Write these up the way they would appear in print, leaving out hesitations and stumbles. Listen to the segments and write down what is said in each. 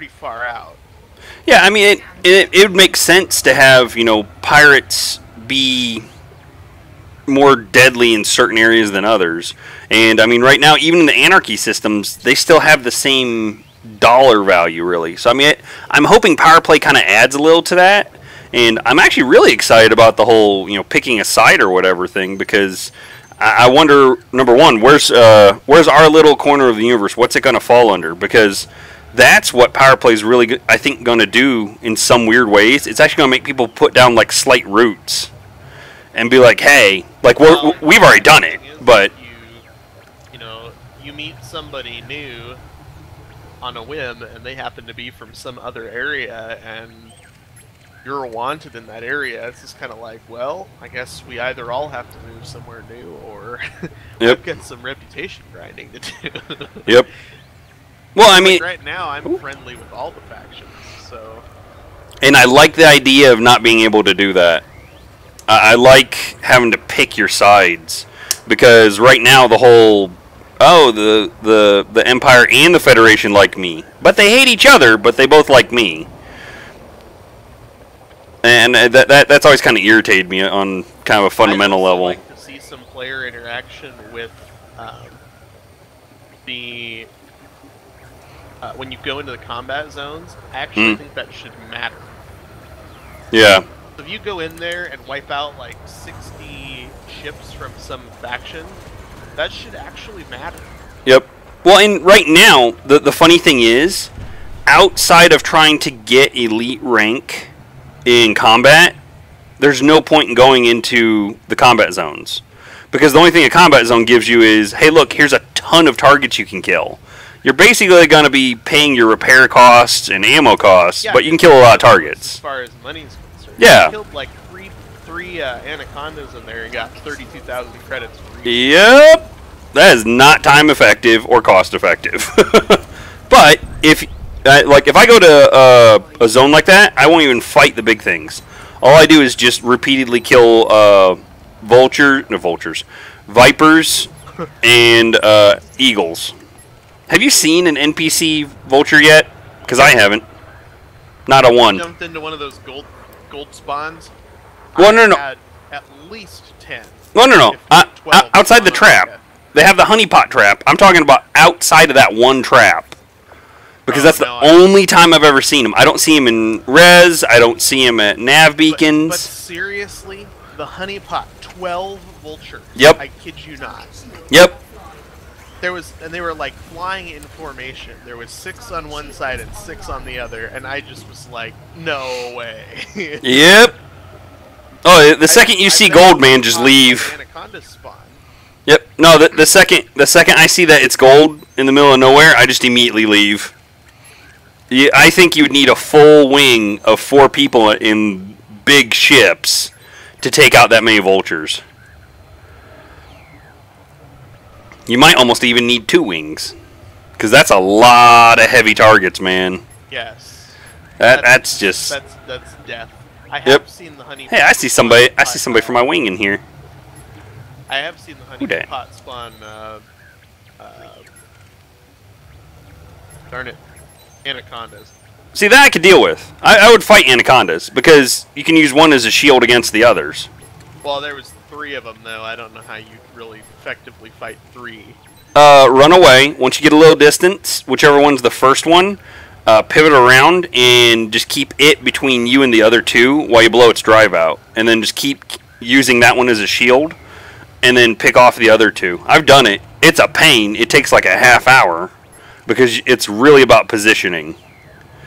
pretty far out. Yeah, I mean, it would make sense to have, you know, pirates be more deadly in certain areas than others. And, I mean, right now, even in the anarchy systems, they still have the same dollar value, really. So, I mean, I'm hoping power play kind of adds a little to that. And I'm actually really excited about the whole, you know, picking a side or whatever thing, because I wonder, number one, where's our little corner of the universe? What's it going to fall under? Because that's what power play is really, I think, going to do in some weird ways. It's actually going to make people put down, like, slight roots and be like, hey, like, we've already done it, but you know, you meet somebody new on a whim, and they happen to be from some other area, and you're wanted in that area. It's just kind of like, well, I guess we either all have to move somewhere new, or we've got some reputation grinding to do. Yep. Well, I mean, like right now I'm friendly with all the factions, so. And I like the idea of not being able to do that. I like having to pick your sides, because right now the whole, the Empire and the Federation like me, but they hate each other, but they both like me. And that's always kind of irritated me on kind of a fundamental level. I like to see some player interaction with when you go into the combat zones. I actually think that should matter. Yeah. If you go in there and wipe out like 60 ships from some faction, that should actually matter. Yep. Well, and right now, the funny thing is, outside of trying to get elite rank in combat, there's no point in going into the combat zones. Because the only thing a combat zone gives you is, hey, look, here's a ton of targets you can kill. You're basically going to be paying your repair costs and ammo costs, but you can kill a lot of targets. As far as money's concerned, yeah. I killed like three anacondas in there and got 32,000 credits. Yep, that is not time effective or cost effective. But if I go to a zone like that, I won't even fight the big things. All I do is just repeatedly kill vipers, and eagles. Have you seen an NPC vulture yet? Because I haven't. Not a one. I jumped into one of those gold spawns. Well, no. Had at least 10. No. Outside the trap. They have the honeypot trap. I'm talking about outside of that one trap. Because that's the only time I've ever seen him. I don't see him in res. I don't see him at nav beacons. But seriously, the honeypot, 12 vultures. Yep. I kid you not. Yep. And they were like flying in formation. There was 6 on one side and 6 on the other, and I just was like, no way. Yep. Oh, the second you see gold, man, just leave. Anaconda spawn. Yep. No, the second I see that it's gold in the middle of nowhere, I just immediately leave. I think you would need a full wing of 4 people in big ships to take out that many vultures. You might almost even need 2 wings, because that's a lot of heavy targets, man. Yes. That's just that's death. I have seen the honey. Hey, I see somebody. I see somebody from my wing in here. I have seen the honey pot spawn. Darn it, anacondas. See, that I could deal with. I would fight anacondas because you can use one as a shield against the others. Well, there was 3 of them though. I don't know how you really effectively fight 3. Run away. Once you get a little distance, whichever one's the first one, pivot around and just keep it between you and the other 2 while you blow its drive out. And then just keep using that one as a shield, and then pick off the other 2. I've done it. It's a pain. It takes like a half hour because it's really about positioning.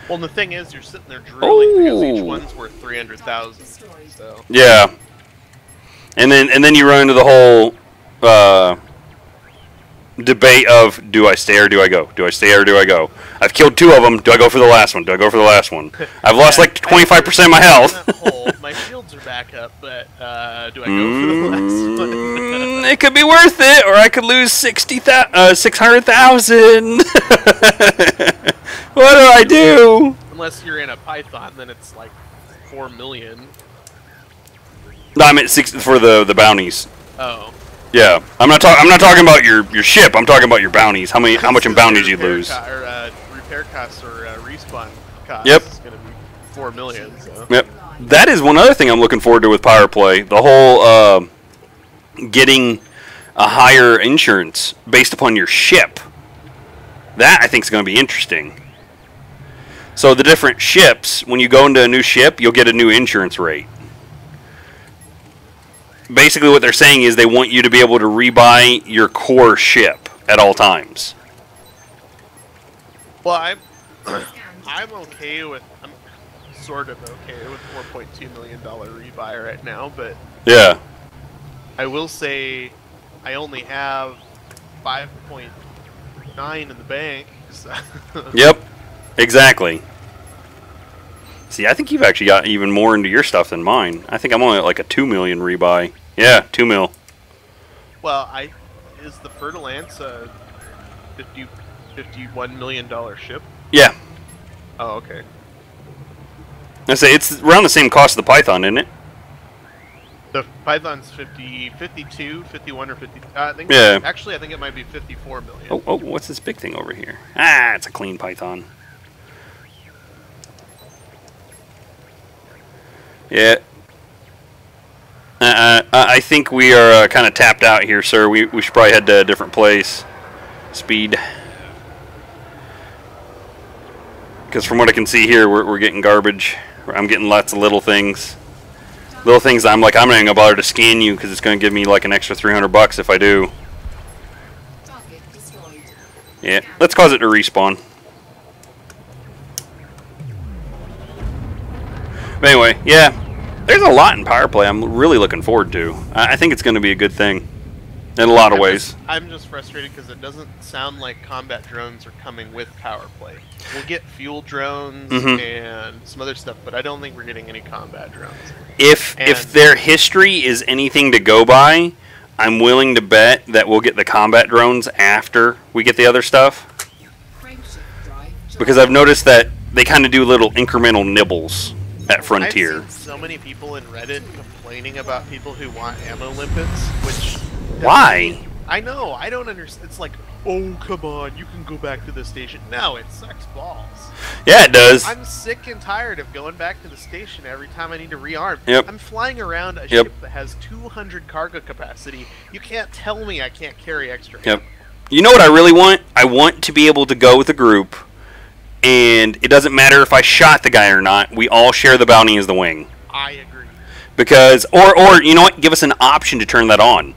Well, and the thing is, you're sitting there drilling because each one's worth 300,000. So. Yeah. And then you run into the whole debate of, do I stay or do I go? Do I stay or do I go? I've killed 2 of them. Do I go for the last one? Do I go for the last one? I've lost like 25% of my health. My shields are back up, but do I go for the last one? It could be worth it, or I could lose 600,000. What do I do? Unless you're in a Python, then it's like 4 million. No, I meant 6 for the bounties. Oh. Yeah, I'm not talking about your ship. I'm talking about your bounties. How much in bounties you lose? Repair repair costs or respawn costs Yep. is going to be 4 million. So. Yep. That is one other thing I'm looking forward to with Power Play. The whole getting a higher insurance based upon your ship. That I think is going to be interesting. So the different ships, when you go into a new ship, you'll get a new insurance rate. Basically what they're saying is they want you to be able to rebuy your core ship at all times. Well, I'm okay with, I'm sort of okay with $4.2 million rebuy right now, but Yeah. I will say I only have 5.9 in the bank. So. Yep. Exactly. See, I think you've actually got even more into your stuff than mine. I think I'm only at like a 2 million rebuy. Yeah, 2 mil. Well, is the Fer-de-Lance a $51 million ship? Yeah. Oh, okay. I say it's around the same cost of the Python, isn't it? The Python's 52, 51, or 50. I think. Yeah. Actually, I think it might be 54 million. Oh, what's this big thing over here? Ah, it's a clean Python. Yeah. I think we are kind of tapped out here, sir. We should probably head to a different place. Speed. Because from what I can see here, we're getting garbage. I'm getting lots of little things. Little things I'm like, I'm not even going to bother to scan you because it's going to give me like an extra $300 if I do. Yeah, let's cause it to respawn. But anyway, yeah. There's a lot in Power Play I'm really looking forward to. I think it's going to be a good thing in a lot of ways. I'm just frustrated because it doesn't sound like combat drones are coming with Power Play. We'll get fuel drones and some other stuff, but I don't think we're getting any combat drones. If their history is anything to go by, I'm willing to bet that we'll get the combat drones after we get the other stuff. Because I've noticed that they kind of do little incremental nibbles at Frontier. I've seen so many people in Reddit complaining about people who want ammo limpets, which... Why? I know, I don't understand. It's like, oh, come on, you can go back to the station. No, it sucks balls. Yeah, it does. I'm sick and tired of going back to the station every time I need to rearm. Yep. I'm flying around a ship that has 200 cargo capacity. You can't tell me I can't carry extra ammo. Yep. You know what I really want? I want to be able to go with a group, and it doesn't matter if I shot the guy or not. We all share the bounty as the wing. I agree. Because, or you know what? Give us an option to turn that on.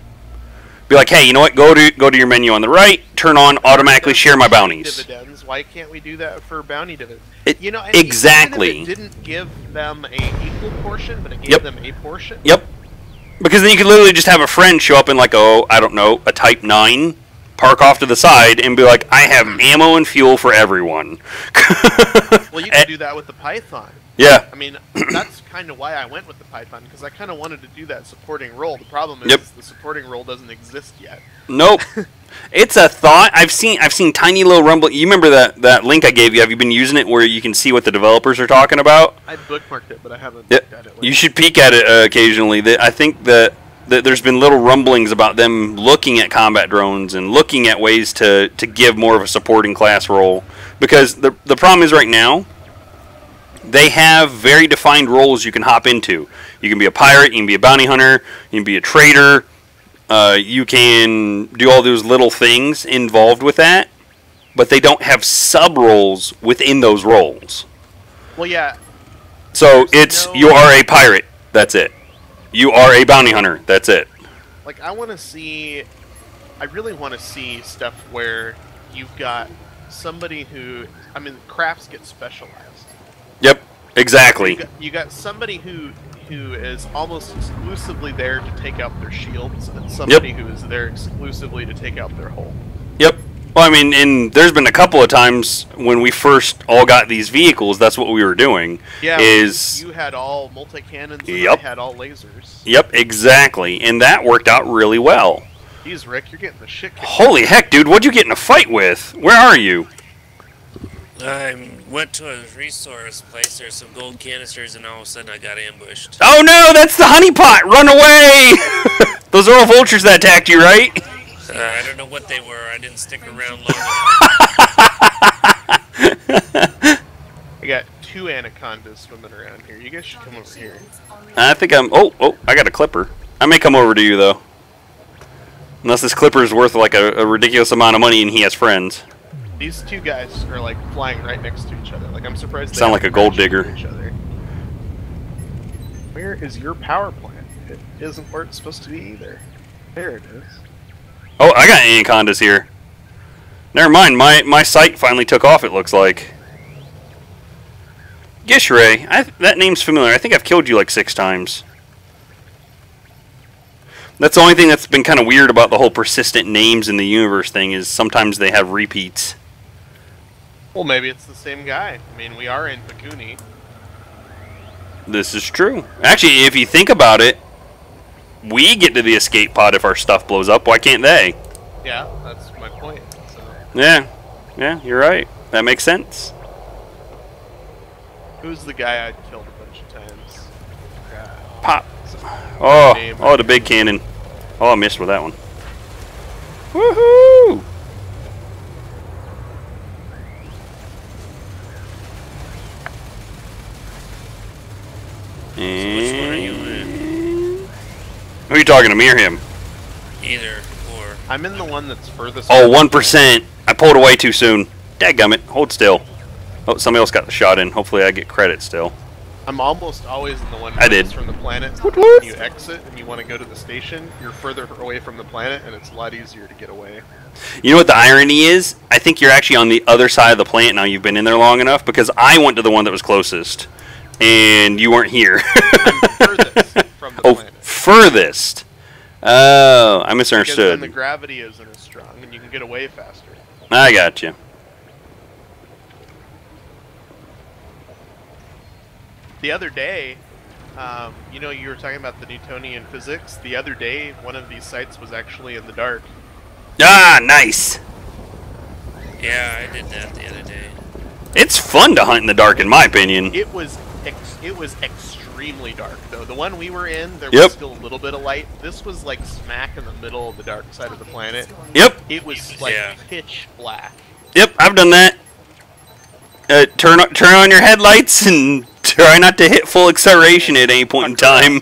Be like, hey, you know what? Go to your menu on the right. Turn on automatically share my bounties. Dividends. Why can't we do that for bounty dividends? You know, exactly. Even if it didn't give them a equal portion, but it gave them a portion. Yep. Because then you could literally just have a friend show up in like, oh, I don't know, a Type 9, park off to the side, and be like, I have ammo and fuel for everyone. Well, you can do that with the Python. Yeah. I mean, that's kind of why I went with the Python, because I kind of wanted to do that supporting role. The problem is the supporting role doesn't exist yet. Nope. It's a thought. I've seen tiny little rumble. You remember that link I gave you? Have you been using it where you can see what the developers are talking about? I bookmarked it, but I haven't looked at it. You should peek at it occasionally. I think that there's been little rumblings about them looking at combat drones and looking at ways to give more of a supporting class role. Because the problem is right now, they have very defined roles you can hop into. You can be a pirate, you can be a bounty hunter, you can be a trader, you can do all those little things involved with that, but they don't have sub-roles within those roles. Well, yeah. So you are a pirate, that's it. You are a bounty hunter, that's it. Like, I really want to see stuff where you've got somebody who, I mean, crafts get specialized. Yep, exactly. You got somebody who is almost exclusively there to take out their shields, and somebody who is there exclusively to take out their hull. Yep. Well, I mean, and there's been a couple of times when we first all got these vehicles, that's what we were doing. Yeah, you had all multi-cannons and I had all lasers. Yep, exactly. And that worked out really well. Jeez, Rick, you're getting the shit kicked. Holy heck, dude, what'd you get in a fight with? Where are you? I went to a resource place, there's some gold canisters, and all of a sudden I got ambushed. Oh no, that's the honeypot! Run away! Those are all vultures that attacked you, right? I don't know what they were, I didn't stick around long enough. I got 2 anacondas swimming around here. You guys should come over here. I think I'm... Oh, I got a clipper. I may come over to you, though. Unless this clipper is worth, like, a ridiculous amount of money and he has friends. These 2 guys are, like, flying right next to each other. Like, I'm surprised they sound like a gold digger. each other. Where is your power plant? It isn't where it's supposed to be either. There it is. Oh, I got anacondas here. Never mind, my sight finally took off, it looks like. Gishray, that name's familiar. I think I've killed you like 6 times. That's the only thing that's been kind of weird about the whole persistent names in the universe thing is sometimes they have repeats. Well, maybe it's the same guy. I mean, we are in Pakuni. This is true. Actually, if you think about it, we get to the escape pod if our stuff blows up. Why can't they? Yeah, that's my point. So. Yeah, you're right. That makes sense. Who's the guy I killed a bunch of times? Pop. Oh, the big cannon. Oh, I missed with that one. Woohoo! So which one are you in? Who are you talking to, me or him? Either or. I'm in the one that's furthest. Oh, 1%. I pulled away too soon. Dadgummit. Hold still. Oh, somebody else got the shot in. Hopefully I get credit still. I'm almost always in the one I did. from the planet. Woot When woot. you exit and you want to go to the station, you're further away from the planet, and it's a lot easier to get away. You know what the irony is? I think you're actually on the other side of the planet now. You've been in there long enough because I went to the one that was closest, and you weren't here. I'm furthest from the planet. Furthest. Oh, I Because misunderstood. then the gravity isn't as strong, and you can get away faster. I got you. The other day, you know, you were talking about the Newtonian physics. The other day, one of these sites was actually in the dark. Ah, nice. Yeah, I did that the other day. It's fun to hunt in the dark, in my opinion. It was extremely dark, though. The one we were in, there Yep. was still a little bit of light. This was like smack in the middle of the dark side of the planet. Yep. It was like Yeah. pitch black. Yep, I've done that. Turn on your headlights and try not to hit full acceleration at any point in time.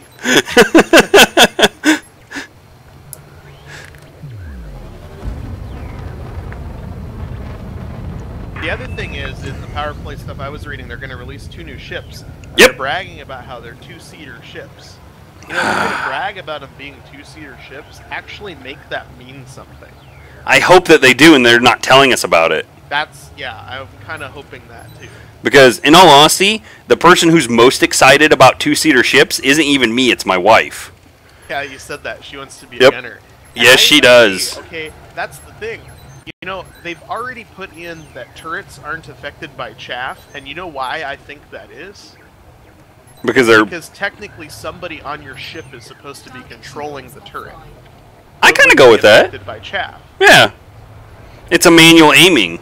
The other thing is, in the power play stuff I was reading, they're going to release 2 new ships. Yep. They're bragging about how they're 2-seater ships. You know, they're going to brag about them being 2-seater ships. Actually make that mean something. I hope that they do and they're not telling us about it. Yeah, I'm kind of hoping that too. Because, in all honesty, the person who's most excited about 2-seater ships isn't even me, it's my wife. Yeah, you said that. She wants to be Yep. a gunner. Yes, she does. Okay, that's the thing. You know, they've already put in that turrets aren't affected by chaff, and you know why I think that is? Because technically somebody on your ship is supposed to be controlling the turret. I kind of go with that. Affected by chaff. Yeah. It's a manual aiming.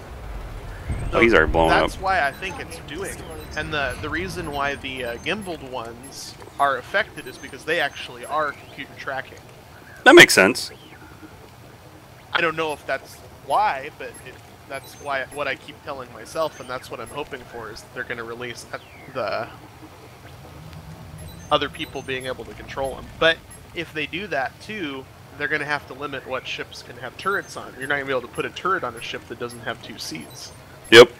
So Oh, he's already blown up. That's why I think it's doing. And the reason why the gimbaled ones are affected is because they actually are computer tracking. That makes sense. I don't know if that's why, but that's why what I keep telling myself, and that's what I'm hoping for, is that they're going to release the other people being able to control them. But if they do that too, they're going to have to limit what ships can have turrets on. You're not going to be able to put a turret on a ship that doesn't have 2 seats. Yep.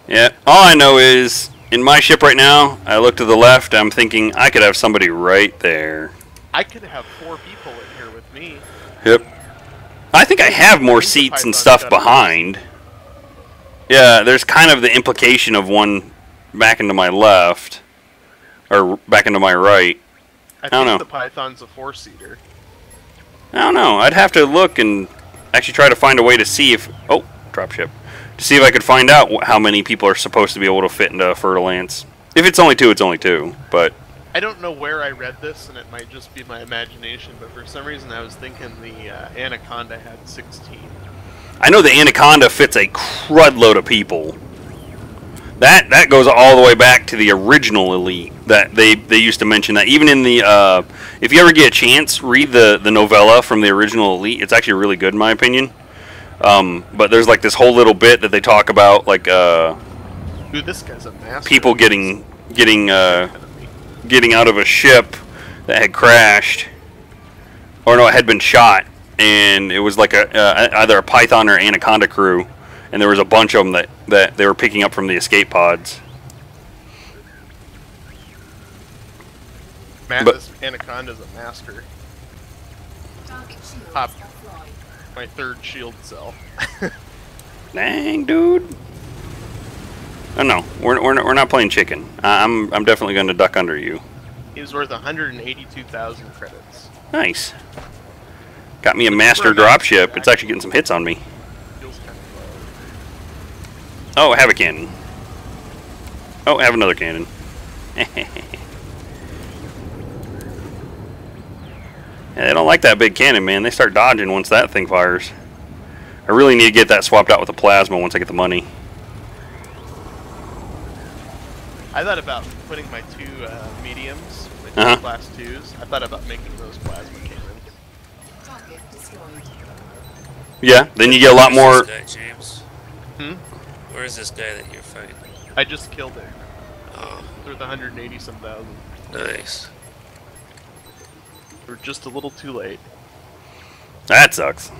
Yeah, all I know is, in my ship right now, I look to the left, I'm thinking I could have somebody right there. I could have 4 people in here with me. Yep. I think I have more seats and stuff behind. Yeah, there's kind of the implication of one back into my left. Or back into my right. I don't know. think the Python's a 4-seater. I don't know. I'd have to look and actually try to find a way to see if... Oh, dropship. To see if I could find out how many people are supposed to be able to fit into Fertile Ants. If it's only 2, it's only 2. But I don't know where I read this, and it might just be my imagination, but for some reason I was thinking the Anaconda had 16. I know the Anaconda fits a crud load of people. That goes all the way back to the original Elite. That they used to mention that. Even in the... if you ever get a chance, read the novella from the original Elite. It's actually really good in my opinion. But there's like this whole little bit that they talk about, like Dude, this guy's a master. people getting out of a ship that had crashed, or no, it had been shot, and it was like either a Python or Anaconda crew, and there was a bunch of them that they were picking up from the escape pods. Man, But- this Anaconda's a master. Target shields Pop. offline. My third shield cell. Dang, dude. Oh no, we're not playing chicken. I'm definitely going to duck under you. He was worth 182,000 credits. Nice. Got me a Looking master for a master dropship. It's actually getting some hits on me. Feels kind of Oh, I have a cannon. Oh, I have another cannon. Yeah, they don't like that big cannon, man. They start dodging once that thing fires. I really need to get that swapped out with a plasma once I get the money. I thought about putting my two mediums, my two Uh-huh. class 2s. I thought about making those plasma cannons. Target destroyed. Yeah, then you get a lot more. Where's this guy, James? Hmm? Where's this guy that you're fighting? I just killed it. Oh, Worth 180-some thousand. nice. We're just a little too late. That sucks.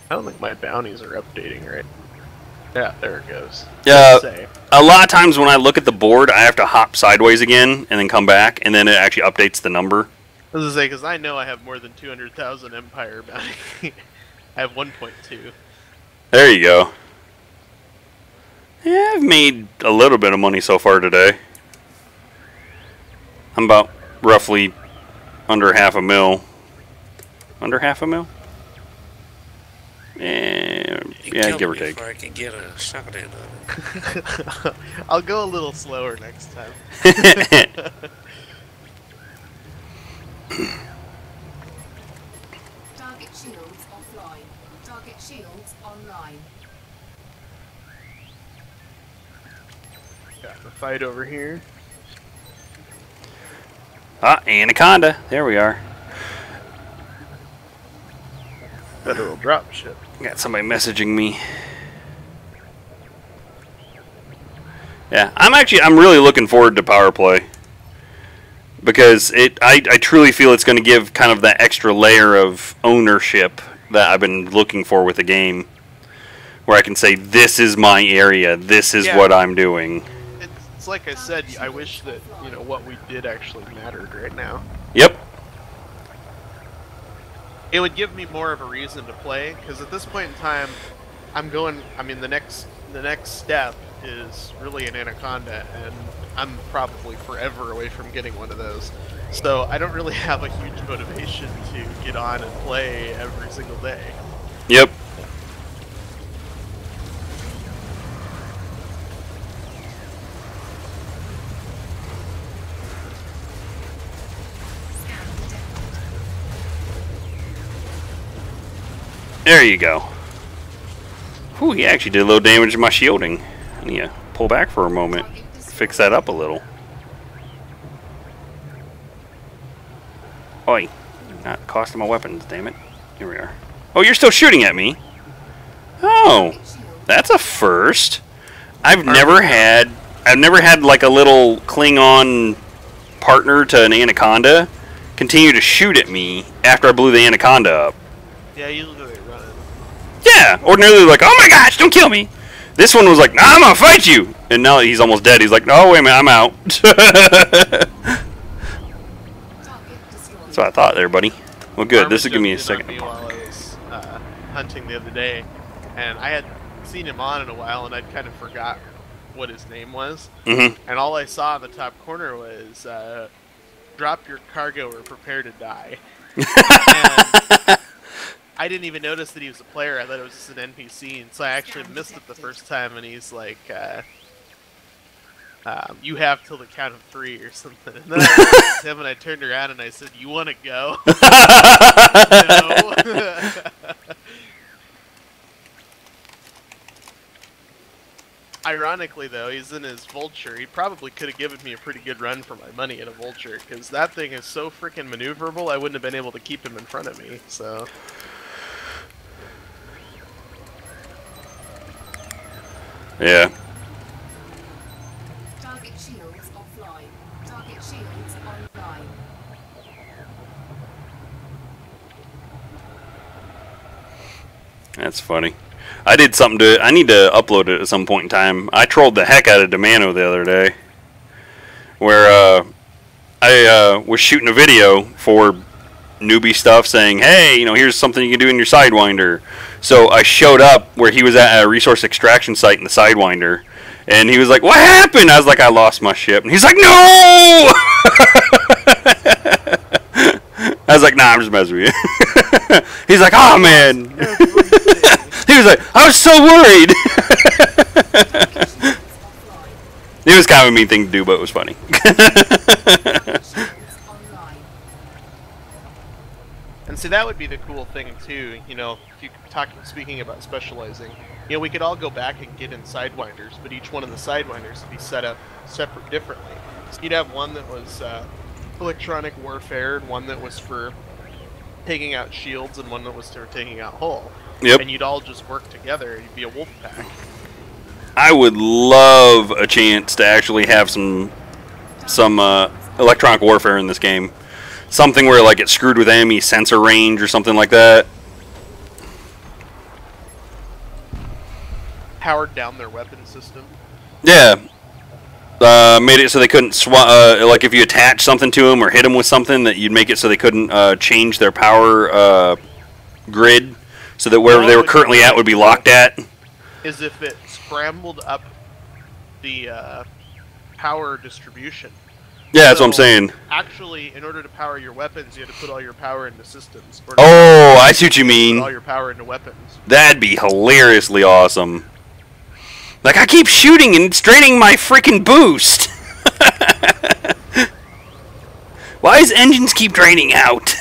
I don't think my bounties are updating right. Yeah, there it goes. Yeah. Say. A lot of times when I look at the board, I have to hop sideways again and then come back, and then it actually updates the number. I was gonna say, because I know I have more than 200,000 Empire bounty. I have 1.2. There you go. Yeah, I've made a little bit of money so far today. I'm about roughly under half a mil. Under half a mil? Yeah, He yeah, killed give or me take. Before I could get a shot in on it. I'll go a little slower next time. Target shields offline. Target shields online. Got the fight over here. Ah, Anaconda. There we are. Federal dropship. Got somebody messaging me. Yeah, I'm really looking forward to power play. Because I truly feel it's going to give kind of that extra layer of ownership that I've been looking for with the game. Where I can say, this is my area, this is Yeah. what I'm doing. It's like I said, I wish that, what we did actually mattered right now. Yep. It would give me more of a reason to play, because at this point in time, the next step is really an Anaconda, and I'm probably forever away from getting one of those. So I don't really have a huge motivation to get on and play every single day. Yep. There you go. Whew, he actually did a little damage to my shielding. I need to pull back for a moment. Fix that up a little. Oi. Not costing my weapons, damn it. Here we are. Oh, you're still shooting at me? Oh. That's a first. I've never had like a little Klingon partner to an Anaconda continue to shoot at me after I blew the Anaconda up. Yeah, usually they run. Yeah, ordinarily they're like, oh my gosh, don't kill me. This one was like, nah, I'm gonna fight you. And now that he's almost dead, he's like, no, wait a minute, I'm out. That's what I thought there, buddy. Well, good. This will give me a second. Me while I was hunting the other day, and I had seen him on in a while, and I'd kind of forgot what his name was. Mm-hmm. And all I saw in the top corner was, drop your cargo or prepare to die. And I didn't even notice that he was a player. I thought it was just an NPC, and so I actually missed it the first time, and he's like, you have till the count of 3 or something. And then I looked at him and I turned around and I said, you want to go? No. Ironically, though, he's in his Vulture. He probably could have given me a pretty good run for my money in a Vulture, because that thing is so freaking maneuverable, I wouldn't have been able to keep him in front of me, so... Yeah. Target shields offline. Target shields online. That's funny. I did something to... I need to upload it at some point in time. I trolled the heck out of Demano the other day. Where I was shooting a video for newbie stuff saying, hey, you know, here's something you can do in your Sidewinder. So I showed up where he was at a resource extraction site in the Sidewinder. And he was like, what happened? I was like, I lost my ship. And he's like, no! I was like, nah, I'm just messing with you. He's like, oh, man. He was like, I was so worried. It was kind of a mean thing to do, but it was funny. And see, that would be the cool thing, too, you know, if you speaking about specializing. You know, we could all go back and get in Sidewinders, but each one of the Sidewinders would be set up separate differently. So you'd have one that was electronic warfare, and one that was for taking out shields, and one that was for taking out hull. Yep. And you'd all just work together. You'd be a wolf pack. I would love a chance to actually have some electronic warfare in this game. Something where like it's screwed with enemy sensor range or something like that. Powered down their weapon system. Yeah. Made it so they couldn't like if you attach something to them or hit them with something, that you'd make it so they couldn't change their power grid, so that wherever they were currently at would be locked at. Is if it scrambled up the power distribution. Yeah, that's what I'm saying. Actually, in order to power your weapons, you had to put all your power into systems. Oh, I see what you mean. Put all your power into weapons. That'd be hilariously awesome. Like, I keep shooting and it's draining my freaking boost. Why does engines keep draining out?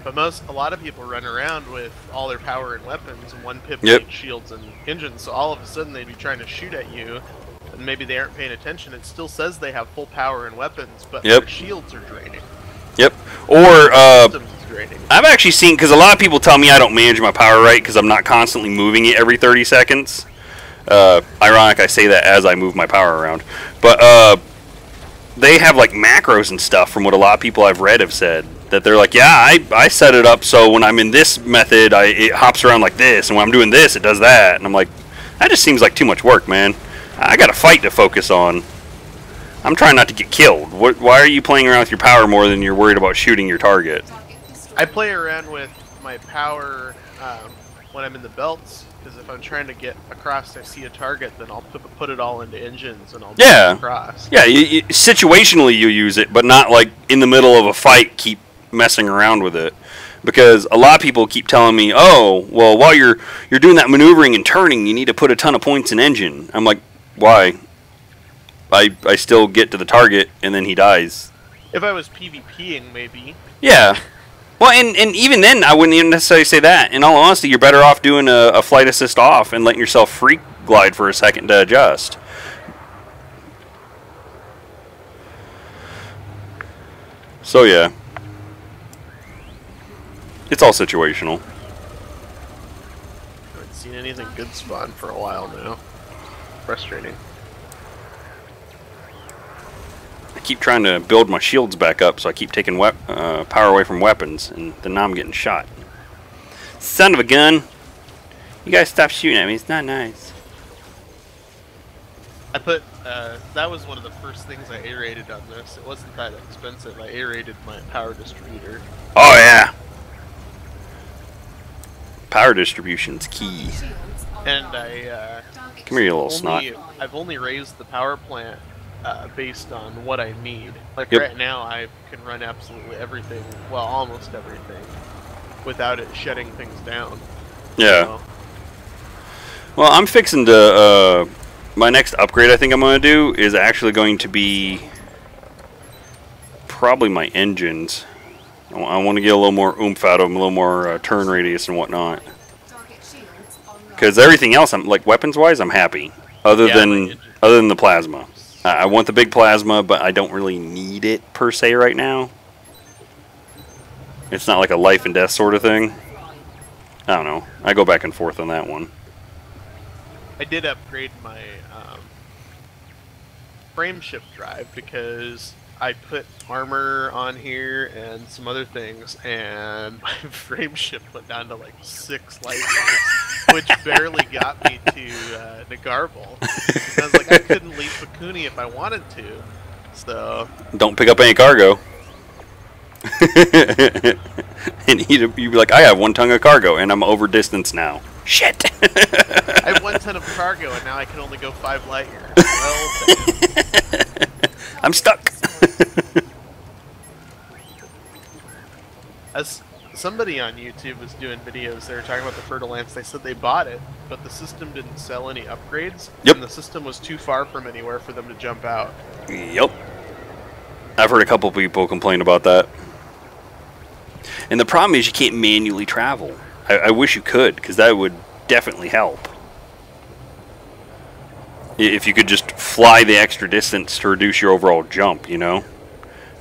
But a lot of people run around with all their power and weapons and one pip shields and engines, so all of a sudden they'd be trying to shoot at you, and maybe they aren't paying attention. It still says they have full power and weapons, but their shields are draining. Yep. Or, Systems is draining. I've actually seen, because a lot of people tell me I don't manage my power right because I'm not constantly moving it every 30 seconds. Ironic I say that as I move my power around. But, they have like macros and stuff from what a lot of people I've read have said. That they're like, yeah, I set it up so when I'm in this method, it hops around like this, and when I'm doing this, it does that. And I'm like, that just seems like too much work, man. I got a fight to focus on. I'm trying not to get killed. Why are you playing around with your power more than you're worried about shooting your target? I play around with my power when I'm in the belts, because if I'm trying to get across, I see a target, then I'll put it all into engines and I'll get across. Yeah, situationally you use it, but not like in the middle of a fight keep messing around with it. Because a lot of people keep telling me, oh, well, while you're doing that maneuvering and turning, you need to put a ton of points in engine. I'm like, why? I still get to the target and then he dies. If I was PvPing, maybe. Yeah. Well, and even then, I wouldn't even necessarily say that. In all honesty, you're better off doing a flight assist off and letting yourself freak glide for a second to adjust. So, yeah. It's all situational. I haven't seen anything good spawn for a while now. Frustrating. I keep trying to build my shields back up, so I keep taking power away from weapons, and then now I'm getting shot. Son of a gun! You guys stop shooting at me, it's not nice. I put, that was one of the first things I aerated on this. It wasn't that expensive. I aerated my power distributor. Oh yeah! Power distribution's key. And I, come here, you little snot. I've only raised the power plant based on what I need. Like right now, I can run absolutely everything, well, almost everything, without it shutting things down. Yeah. So. Well, I'm fixing to, my next upgrade I think I'm going to do is actually going to be probably my engines. I want to get a little more oomph out of them, a little more turn radius and whatnot. Because everything else, I'm like weapons-wise, I'm happy. Other Yeah, like than the plasma, I want the big plasma, but I don't really need it per se right now. It's not like a life and death sort of thing. I don't know. I go back and forth on that one. I did upgrade my frame shift drive because I put armor on here and some other things, and my frame shift went down to like 6 light years, which barely got me to Nagarble. I was like, I couldn't leave Bakuni if I wanted to, so... Don't pick up any cargo. And you'd be like, I have 1 ton of cargo, and I'm over distance now. Shit! I have 1 ton of cargo, and now I can only go 5 light years. Well, damn. I'm stuck. As somebody on YouTube was doing videos, they were talking about the Fertilance. They said they bought it, but the system didn't sell any upgrades, Yep. and the system was too far from anywhere for them to jump out. Yep. I've heard a couple people complain about that. And the problem is you can't manually travel. I wish you could, because that would definitely help. If you could just fly the extra distance to reduce your overall jump, you know?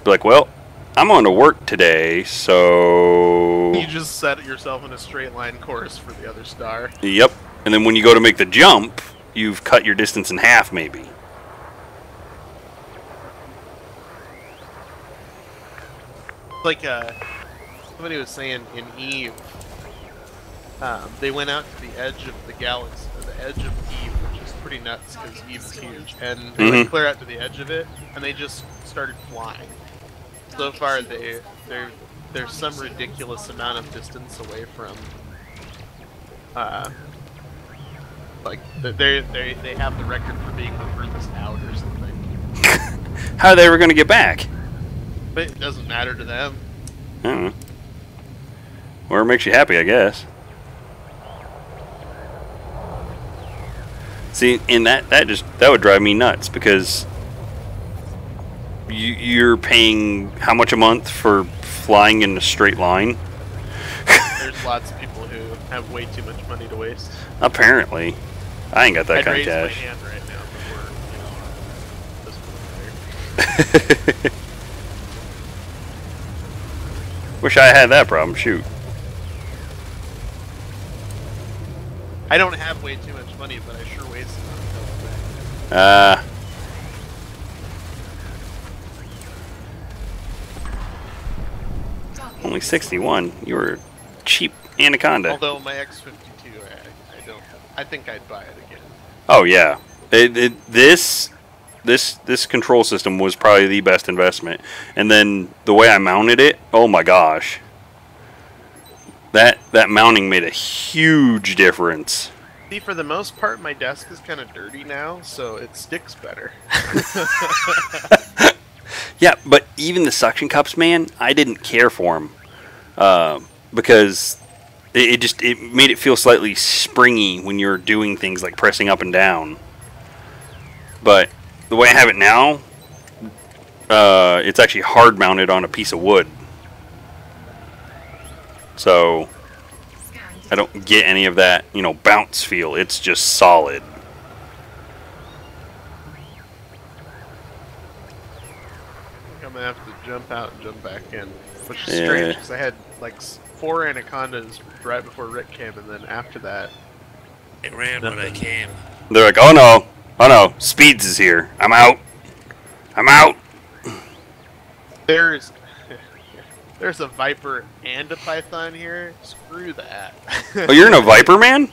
Be like, well, I'm on to work today, so... You just set yourself in a straight line course for the other star. Yep. And then when you go to make the jump, you've cut your distance in half, maybe. Like, somebody was saying in Eve, they went out to the edge of the galaxy, or the edge of Eve, which is pretty nuts because Eve is huge, and they went clear out to the edge of it, and they just started flying. So far, there's some ridiculous amount of distance away from, like they have the record for being the furthest out or something. How are they ever going to get back? But it doesn't matter to them. I don't know. Or it makes you happy, I guess. See, and that would drive me nuts, because you're paying how much a month for flying in a straight line? There's lots of people who have way too much money to waste. Apparently. I ain't got that I'd kind of raise my cash. hand right now before, this point there. Wish I had that problem. Shoot. I don't have way too much money, but I sure waste it. Only 61. You were cheap Anaconda. Although my X-52, I don't. I think I'd buy it again. Oh yeah. This control system was probably the best investment. And then the way I mounted it, oh my gosh. That mounting made a huge difference. See, for the most part, my desk is kind of dirty now, so it sticks better. Yeah, but even the suction cups, man, I didn't care for them. Because it made it feel slightly springy when you're doing things like pressing up and down. But the way I have it now, it's actually hard mounted on a piece of wood. So I don't get any of that, bounce feel. It's just solid. I'm gonna have to jump out and jump back in, which is strange because I had like 4 anacondas right before Rick came, and then after that, It ran when I came. They're like, oh no, Speeds is here. I'm out. there's a viper and a python here. Screw that. Oh, you're in a Viper, man?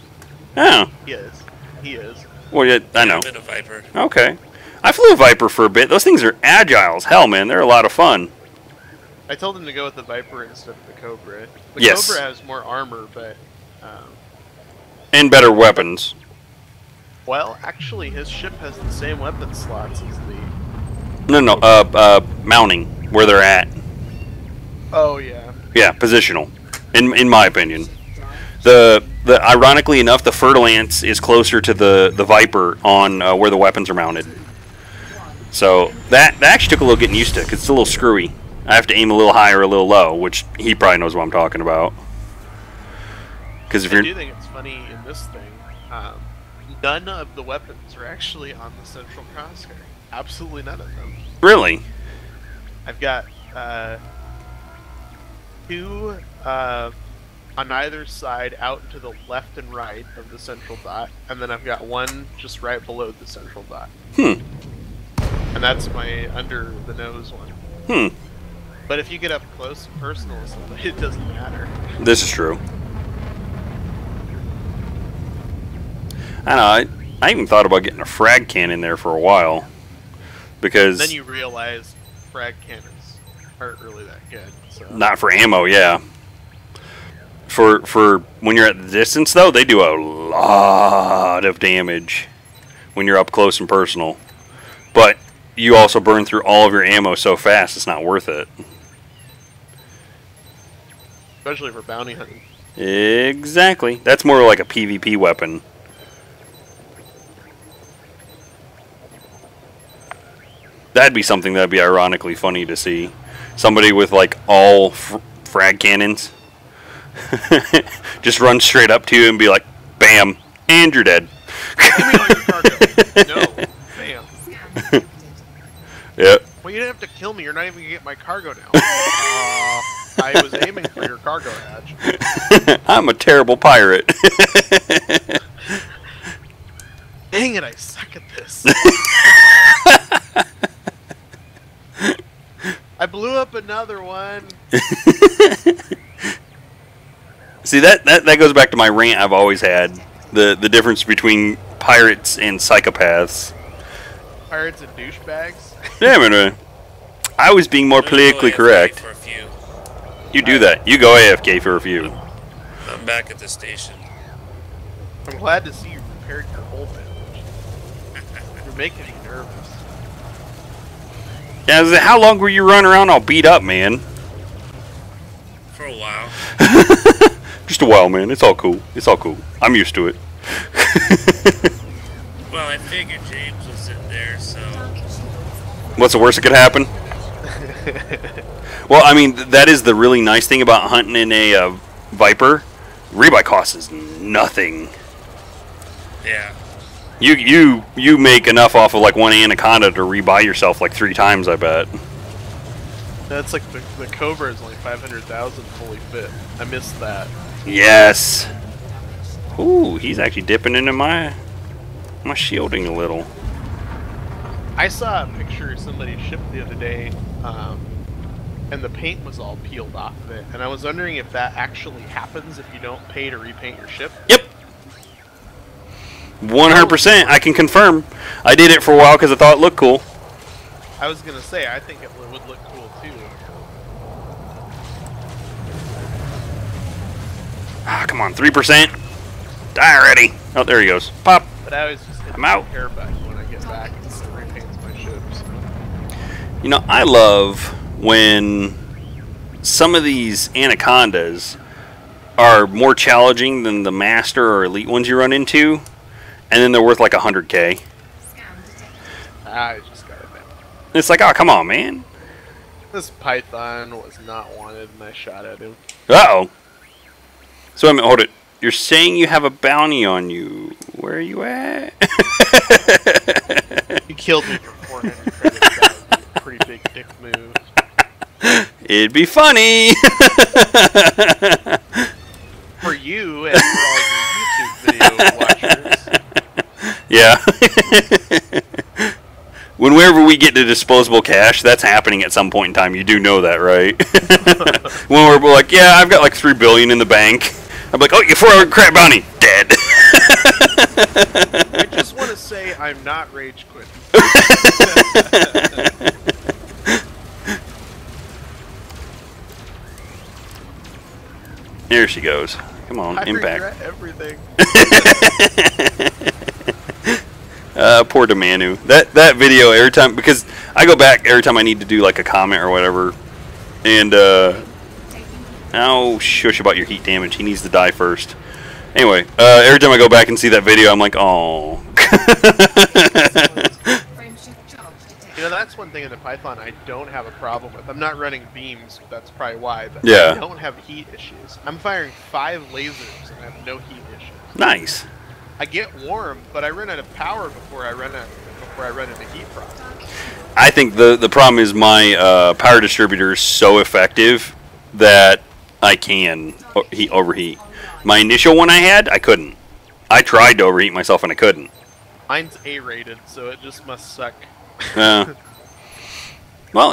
Oh. He is. Well, yeah, I know. I've been a Viper. Okay. I flew a Viper for a bit. Those things are agile as hell, man. They're a lot of fun. I told him to go with the Viper instead of the Cobra. The Yes. Cobra has more armor, but And better weapons. well, actually, his ship has the same weapon slots as the. No, mounting, where they're at. Oh yeah. Yeah, positional, in my opinion. The ironically enough, the Fertilance is closer to the Viper on where the weapons are mounted. So that actually took a little getting used to, because it's a little screwy. I have to aim a little high or a little low, which he probably knows what I'm talking about. Because if I you're do think it's funny in this thing. Um, none of the weapons are actually on the central crosshair. Absolutely none of them. Really? I've got two on either side out to the left and right of the central dot, and then I've got one just right below the central dot. Hmm. And that's my under the nose one. Hmm. But if you get up close and personal, it doesn't matter. This is true. I know. I even thought about getting a frag cannon there for a while, because Then you realize frag cannons aren't really that good. So. not for ammo, yeah. For when you're at the distance though, they do a lot of damage when you're up close and personal. But you also burn through all of your ammo so fast, it's not worth it. Especially for bounty hunting. Exactly. That's more like a PvP weapon. That'd be something that'd be ironically funny to see. Somebody with like all frag cannons just run straight up to you and be like, bam, and you're dead. Give me all your cargo. No. Bam. Yep. Well, you didn't have to kill me. You're not even going to get my cargo now. I was aiming for your cargo hatch. I'm a terrible pirate. Dang it, I suck at this. I blew up another one. See, that goes back to my rant I've always had. The difference between pirates and psychopaths. Pirates and douchebags. Yeah, man. I was being more I'm gonna go politically AFK correct. For a few. You do that. You go AFK for a few. I'm back at the station. I'm glad to see you prepared your whole village. You're making me nervous. Yeah, how long were you running around all beat up, man? For a while. Just a while, man. It's all cool. It's all cool. I'm used to it. Well, I figured James was in there, so... Target shields offline. What's the worst that could happen? Well, I mean, that is the really nice thing about hunting in a Viper. Rebuy cost is nothing. Yeah. You make enough off of like one anaconda to rebuy yourself like 3 times, I bet. That's like the Cobra is only 500,000 fully fit. I missed that. Yes. Ooh, he's actually dipping into my shielding a little. I saw a picture somebody shipped the other day, and the paint was all peeled off of it. And I was wondering if that actually happens if you don't pay to repaint your ship. Yep. 100%. I can confirm. I did it for a while because I thought it looked cool. I was gonna say, I think it would look cool too. Ah, come on, 3%. Die already. Oh, there he goes. Pop. But I always just hit I'm the out. repair button when I get back and it repaints my ship. So. You know, I love when some of these anacondas are more challenging than the master or elite ones you run into, and then they're worth like 100K. Scan detected. I just got it back. It's like, oh, come on, man. This python was not wanted, and I shot at him. Uh-oh. So, wait a minute, hold it. You're saying you have a bounty on you. Where are you at? He killed me for 400 credits. That would be a pretty big dick move. It'd be funny. For you and for all your YouTube video watchers. Yeah. Whenever we get to disposable cash, that's happening at some point in time. You do know that, right? When we're like, yeah, I've got like 3 billion in the bank. I'm like, oh, you 400 crap bounty, dead. I just want to say I'm not rage quitting. There she goes. Come on, I impact. regret everything. Poor Demanu. That video every time, because I go back every time I need to do like a comment or whatever, and oh shush about your heat damage. He needs to die first. Anyway, every time I go back and see that video, I'm like, oh. Frameshift charge detected. You know, that's one thing in the Python I don't have a problem with. I'm not running beams, but that's probably why. But Yeah. I don't have heat issues. I'm firing 5 lasers and I have no heat issues. Nice. I get warm, but I run out of power before I run into heat frost. I think the problem is my power distributor is so effective that I can overheat. My initial one I had, I couldn't. I tried to overheat myself and I couldn't. Mine's A-rated, so it just must suck. Well,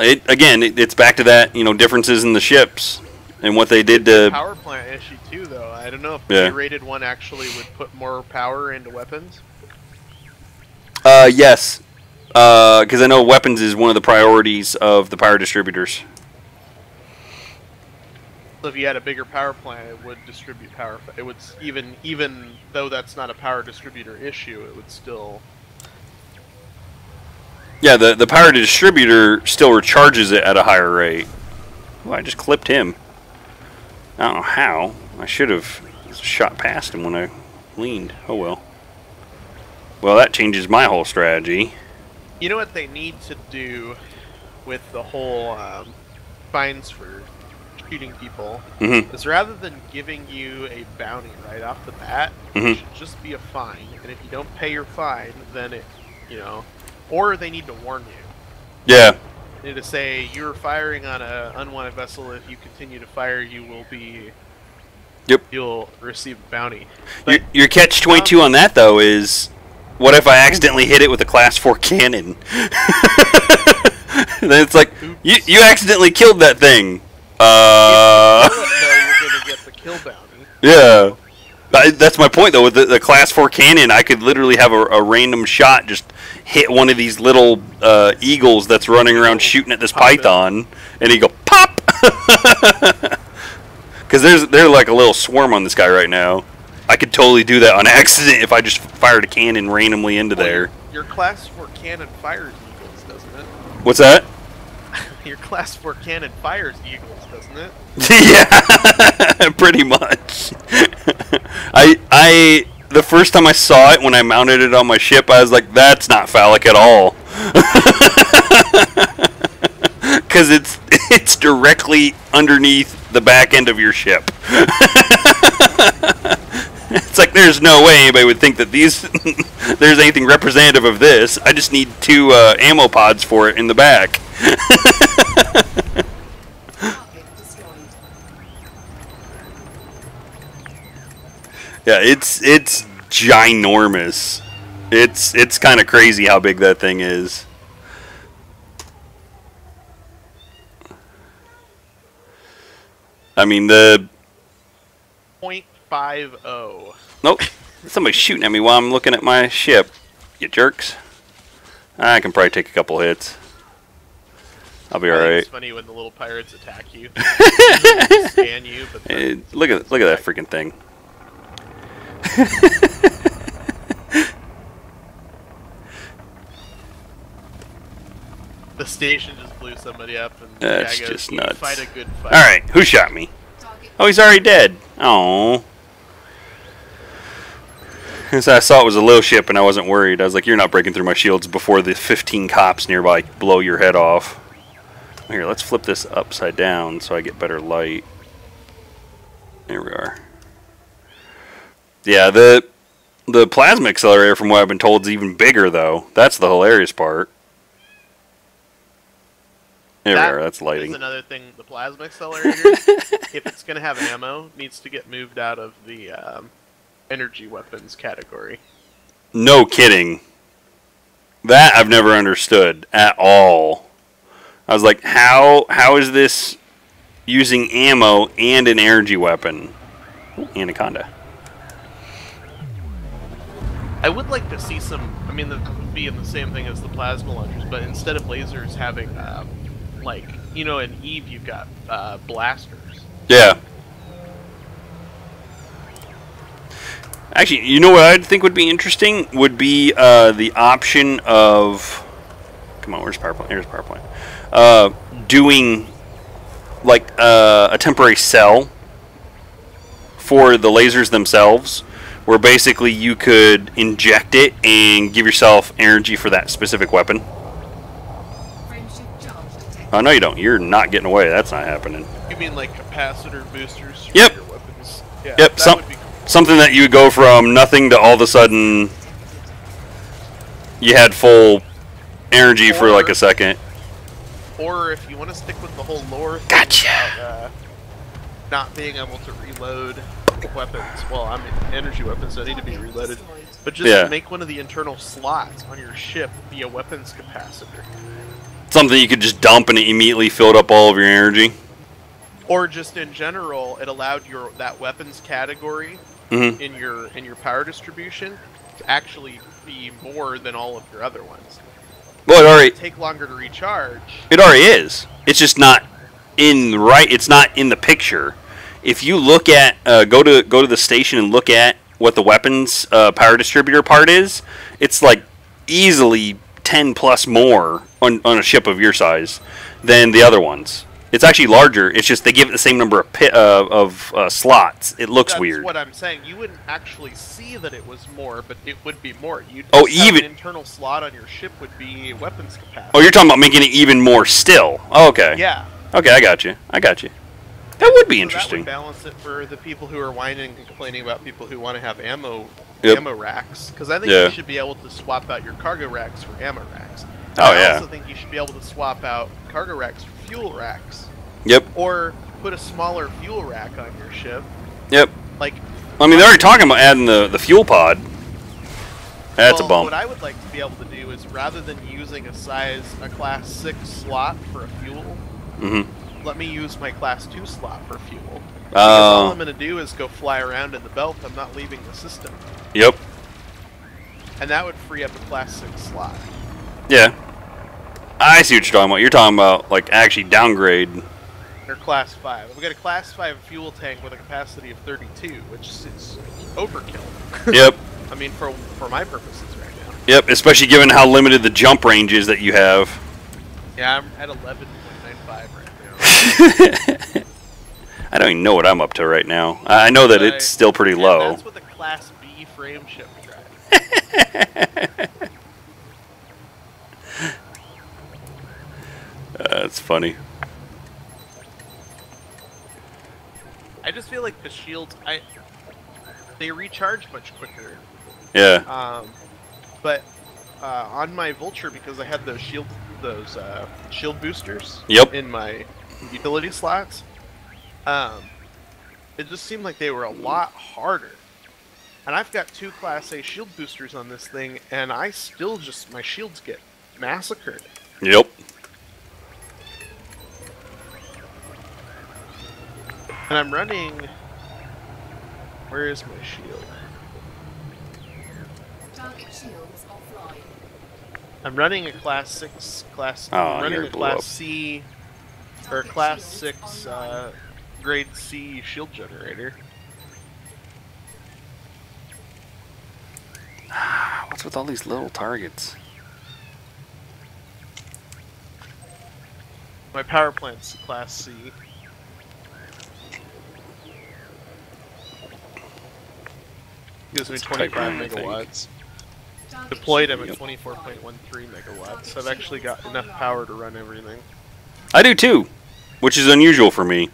it's back to that, differences in the ships and what they did to Power plant issue too, though. I don't know if Yeah. the A-rated one actually would put more power into weapons. Yes, because I know weapons is one of the priorities of the power distributors. So if you had a bigger power plant, it would distribute power. It would even though that's not a power distributor issue, it would still. Yeah, the power distributor still recharges it at a higher rate. Oh, I just clipped him. I don't know how. I should have shot past him when I leaned. Oh well. Well, that changes my whole strategy. You know what they need to do with the whole fines for shooting people Mm-hmm. is rather than giving you a bounty right off the bat, Mm-hmm. it should just be a fine. And if you don't pay your fine, then or they need to warn you. Yeah. They need to say you're firing on an unwanted vessel. If you continue to fire, you will be. Yep. You'll receive a bounty. Your catch-22 on that though is, what if I accidentally hit it with a Class 4 cannon? Then it's like, you accidentally killed that thing. If you kill it, though, you're gonna get the kill bounty. Yeah. That's my point, though. With the Class 4 cannon, I could literally have a random shot just hit one of these little eagles that's running around shooting at this python, and he go, pop! Because there's like a little swarm on this guy right now. I could totally do that on accident if I just fired a cannon randomly into there. Your Class 4 cannon fires eagles, doesn't it? What's that? Your Class 4 cannon fires eagles, doesn't it? Yeah, pretty much. The first time I saw it when I mounted it on my ship, I was like, that's not phallic at all. Because it's directly underneath the back end of your ship. It's like there's no way anybody would think that there's anything representative of this. I just need 2 ammo pods for it in the back. Target destroyed. Yeah, it's ginormous. It's kind of crazy how big that thing is. I mean the. .50. Nope. Somebody's shooting at me while I'm looking at my ship. You jerks. I can probably take a couple hits. I'll be I think alright. It's funny when the little pirates attack you. They scan you, but then Look at that freaking thing. the station just blew somebody up, and That's the guy goes, just "You nuts." fight a good fight." Alright, who shot me? Target Oh, he's already dead. Oh. So I saw it was a low ship and I wasn't worried. I was like, you're not breaking through my shields before the 15 cops nearby blow your head off. Here, let's flip this upside down so I get better light. There we are. Yeah, the plasma accelerator, from what I've been told, is even bigger, though. That's the hilarious part. There we are, that's Is lighting. another thing. The plasma accelerator, if it's gonna have ammo, needs to get moved out of the energy weapons category. No kidding. That I've never understood at all. I was like, how is this using ammo and an energy weapon? Ooh, Anaconda. I would like to see some. I mean, that would be in the same thing as the plasma launchers, but instead of lasers having, like, in Eve you've got blasters. Yeah. Actually, you know what I think would be interesting? Would be the option of... Come on, where's power plant? Here's power plant. Doing, like, a temporary cell for the lasers themselves, where basically you could inject it and give yourself energy for that specific weapon. Friendship charge detected. Oh, no you don't. You're not getting away. That's not happening. You mean like capacitor boosters for Yep. your weapons? Yeah, Yep, that would be cool. something that you would go from nothing to all of a sudden you had full energy for like a second. Or if you want to stick with the whole lore thing Gotcha. about not being able to reload weapons, well, I mean, energy weapons don't need to be reloaded, but just make one of the internal slots on your ship be a weapons capacitor. Something you could just dump and it immediately filled up all of your energy. Or just in general, it allowed that weapons category in your power distribution to actually be more than all of your other ones. Well, it already take longer to recharge. It already is. It's just not in the right. It's not in the picture. If you look at go to the station and look at what the weapons power distributor part is, it's like easily 10 plus more on a ship of your size than the other ones. It's actually larger. It's just they give it the same number of slots. It looks weird. That's what I'm saying. You wouldn't actually see that it was more, but it would be more. You'd even an internal slot on your ship would be weapons capacity. Oh, you're talking about making it even more still. Oh, okay. Yeah. Okay, I got you. That would be interesting. That would balance it for the people who are whining and complaining about people who want to have ammo racks. Because I think you should be able to swap out your cargo racks for ammo racks. I also think you should be able to swap out cargo racks for fuel racks. Yep. Or put a smaller fuel rack on your ship. Yep. Like, I mean, they're already talking about adding the fuel pod. That's a bump. What I would like to be able to do is, rather than using a class 6 slot for a fuel, let me use my class 2 slot for fuel. Because all I'm going to do is go fly around in the belt. I'm not leaving the system. Yep. And that would free up a class 6 slot. Yeah. I see what you're talking about. You're talking about, like, actually downgrade. Or class 5. We got a class 5 fuel tank with a capacity of 32, which is overkill. Yep. I mean, for my purposes right now. Yep, especially given how limited the jump range is that you have. Yeah, I'm at 11.95 right now. I don't even know what I'm up to right now. I know that it's still pretty low. That's with a class B frame ship drive. That's funny. I just feel like the shields, they recharge much quicker. Yeah. But on my Vulture, because I had those shield boosters in my utility slots, it just seemed like they were a lot harder. And I've got 2 Class A shield boosters on this thing, and I still my shields get massacred. Yep. And I'm running... Where is my shield? Target shields offline. I'm running a class 6 Oh, running a class up. C or class 6 grade C shield generator. What's with all these little targets? My power plant's class C. Gives me 25 megawatts. Deployed them at 24.13 megawatts. I've actually got enough power to run everything. I do too, which is unusual for me.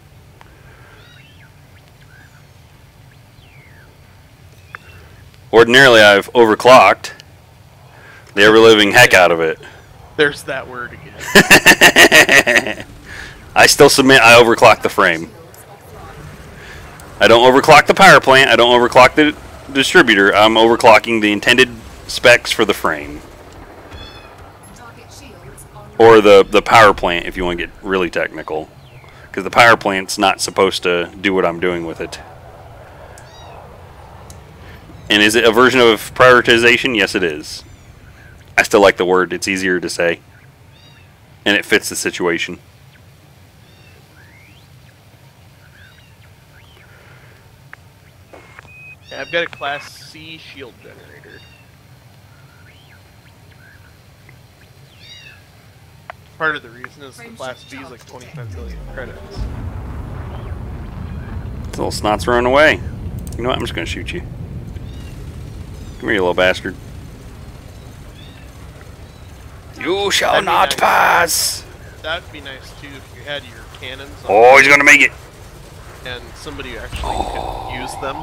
Ordinarily, I've overclocked the ever-living heck out of it. There's that word again. I still submit I overclock the frame. I don't overclock the power plant. I don't overclock the distributor. I'm overclocking the intended specs for the frame. Or the power plant, if you want to get really technical. Because the power plant's not supposed to do what I'm doing with it. And is it a version of prioritization? Yes, it is. I still like the word. It's easier to say. And it fits the situation. Yeah, I've got a class C shield generator. Part of the reason is the class B is like 25 million credits. This little snot's running away. You know what? I'm just going to shoot you. Come here, you little bastard. You shall not pass! That'd be nice too if you had your cannons on. Oh, he's going to make it! And somebody actually could use them.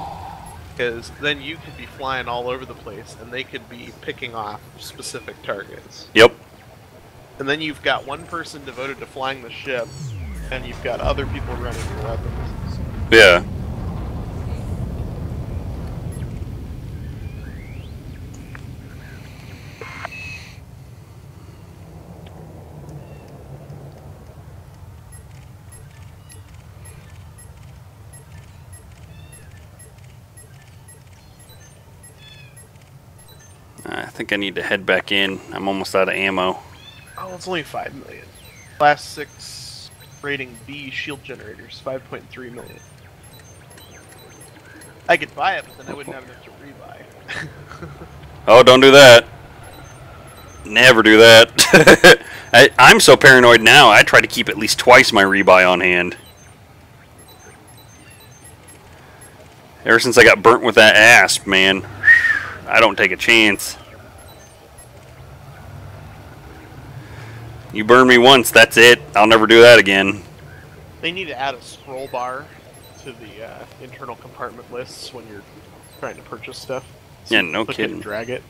Because then you could be flying all over the place, and they could be picking off specific targets. Yep. And then you've got one person devoted to flying the ship, and you've got other people running the weapons. Yeah. I think I need to head back in. I'm almost out of ammo. Oh, it's only 5 million. Class 6 rating B shield generators, 5.3 million. I could buy it, but then I wouldn't have enough to rebuy. Oh, don't do that. Never do that. I'm so paranoid now, I try to keep at least twice my rebuy on hand. Ever since I got burnt with that asp, man, I don't take a chance. You burn me once, that's it. I'll never do that again. They need to add a scroll bar to the internal compartment lists when you're trying to purchase stuff. So Yeah, no click it and kidding. drag it.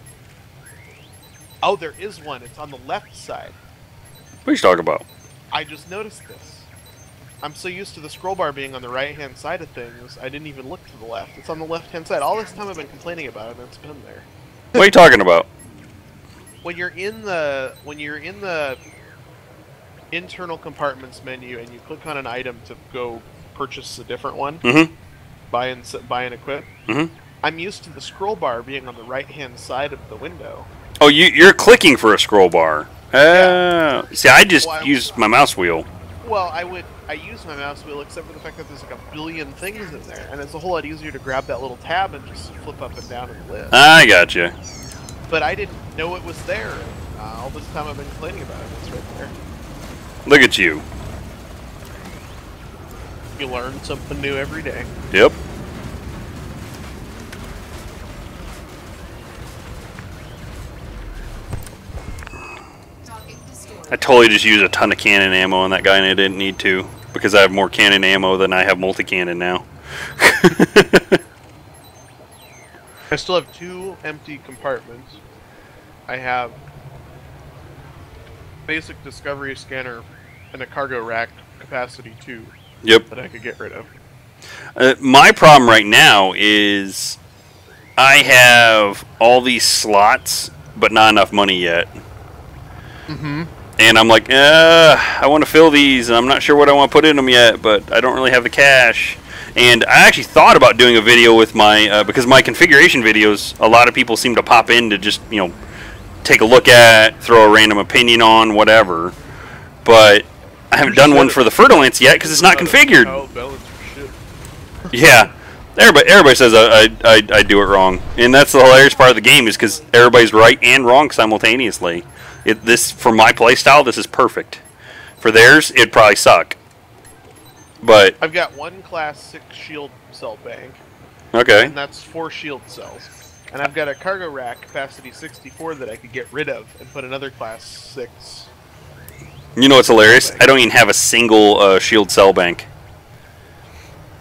Oh, there is one. It's on the left side. What are you talking about? I just noticed this. I'm so used to the scroll bar being on the right-hand side of things, I didn't even look to the left. It's on the left-hand side. All this time I've been complaining about it, and it's been there. What are you talking about? When you're in the internal compartments menu and you click on an item to go purchase a different one, Mm-hmm. buy and equip, Mm-hmm. I'm used to the scroll bar being on the right-hand side of the window. Oh, you're clicking for a scroll bar. See, I just use my mouse wheel. Well, I use my mouse wheel except for the fact that there's like a billion things in there, and it's a whole lot easier to grab that little tab and just flip up and down in the list. I gotcha. But I didn't know it was there. All this time I've been complaining about it. It's right there. Look at you. You learn something new every day. Yep. Target destroyed. I totally just used a ton of cannon ammo on that guy and I didn't need to. Because I have more cannon ammo than I have multi-cannon now. I still have 2 empty compartments. I have basic discovery scanner and a cargo rack capacity 2 Yep. that I could get rid of. My problem right now is I have all these slots, but not enough money yet. Mm-hmm. And I'm like, I want to fill these, and I'm not sure what I want to put in them yet, but I don't really have the cash. And I actually thought about doing a video with my, because my configuration videos, a lot of people seem to pop in to just, take a look at, throw a random opinion on, whatever. But I haven't done one for the Fertilance yet because it's not configured. Oh, balance for shit. Yeah. Everybody says I do it wrong. And that's the hilarious part of the game is because everybody's right and wrong simultaneously. For my playstyle, this is perfect. For theirs, it'd probably suck. But I've got 1 class 6 shield cell bank, okay. and that's 4 shield cells. And I've got a cargo rack capacity 64 that I could get rid of and put another class 6. You know what's hilarious? I don't even have a single shield cell bank.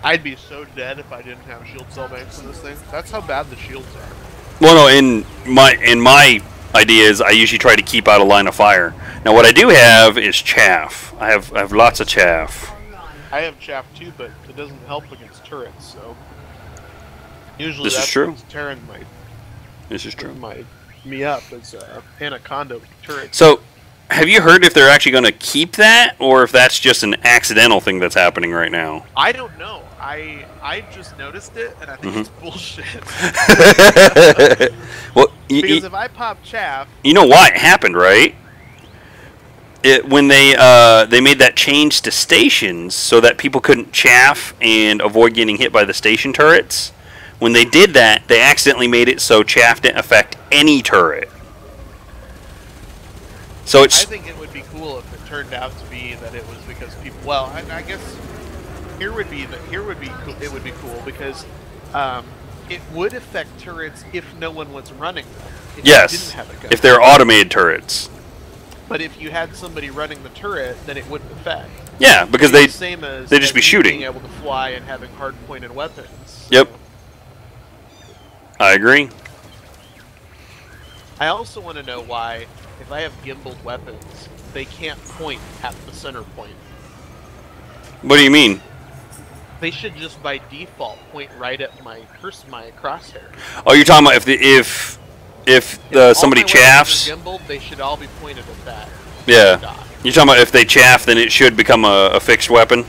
I'd be so dead if I didn't have shield cell banks in this thing. That's how bad the shields are. Well, no, in my idea is I usually try to keep out of line of fire. Now, what I do have is chaff. I have lots of chaff. Online. I have chaff too, but it doesn't help against turrets, so... Usually This is that's true. what's tearing This is true. me up as anaconda turrets. So, have you heard if they're actually going to keep that, or if that's just an accidental thing that's happening right now? I don't know. I just noticed it, and I think it's bullshit. Well, Because if I pop chaff... you know why it happened, right? When they made that change to stations so that people couldn't chaff and avoid getting hit by the station turrets. When they did that, they accidentally made it so chaff didn't affect any turret. So I it's think it would be cool if it turned out to be that it was because people... Well, I guess it would be cool because it would affect turrets if no one was running them. If you yes, didn't have a gun. if they're automated turrets. But if you had somebody running the turret, then it wouldn't affect. Yeah, because It's the same as they'd just be you shooting. being able to fly and having hard pointed weapons. Yep. I agree. I also want to know why, if I have gimbaled weapons, they can't point at the center point. What do you mean? They should just by default point right at my crosshair. Oh, you're talking about if All somebody my weapons chaffs? are gimbaled, they should all be pointed at that. Yeah. Dot. You're talking about if they chaff, then it should become a fixed weapon?